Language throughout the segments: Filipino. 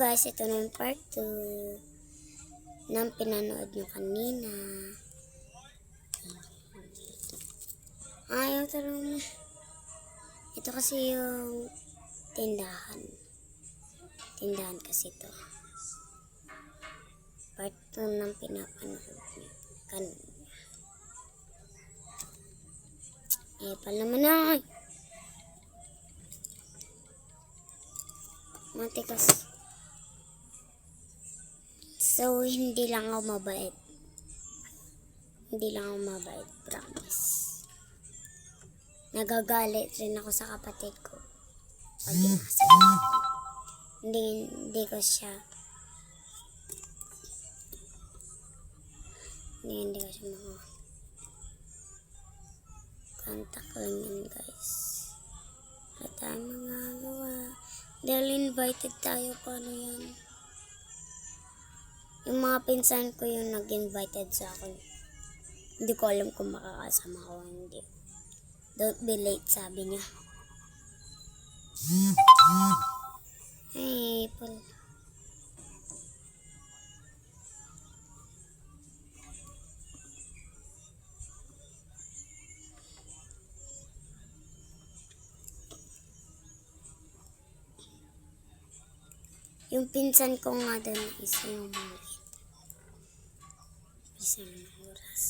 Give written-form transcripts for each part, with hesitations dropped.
guys, ito na yung part 2 ng pinanood nyo kanina. Yung tarong. Ito kasi yung tindahan. Tindahan kasi ito. Part 2 ng pinapanood nyo kanina. Pala naman na. Matikas. So, hindi lang ako mabait. Hindi lang ako mabait, promise. Nagagalit rin ako sa kapatid ko. Pag inasabi ko. Hindi ko siya. Hindi ko siya kontak lang yan, guys. Wala tayong magagawa. Dahil invited tayo, paano yan? Yung mga pinsan ko yung nag-invited sa akin. Hindi ko alam kung makakasama ko o hindi. Don't be late, sabi niya. Hey, Paul. Yung pinsan ko nga doon is yung maliit. Isang oras.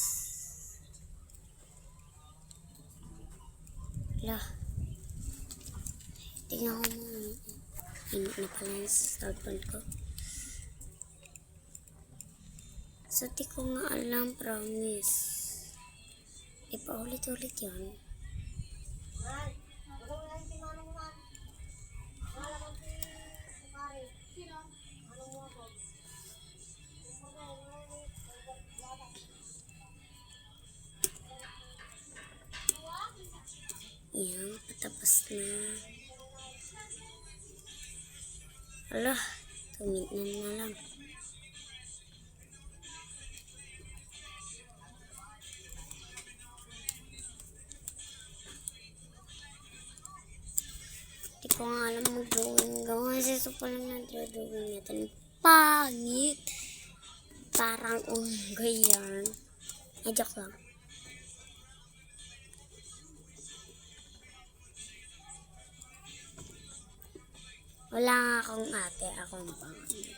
Lah. Tingnan ko mo. Init na pala yung cellphone ko. So, di ko nga alam, promise. Paulit-ulit yun. Yan, patapos na. Ala, 2 minutes na lang. Di ko nga alam mag-drawing. Gawin kasi ito pa lang na-drawing natin. Pangit! Parang unggoy yan. Ay, joke lang. Wala nga akong ate, akong pangit.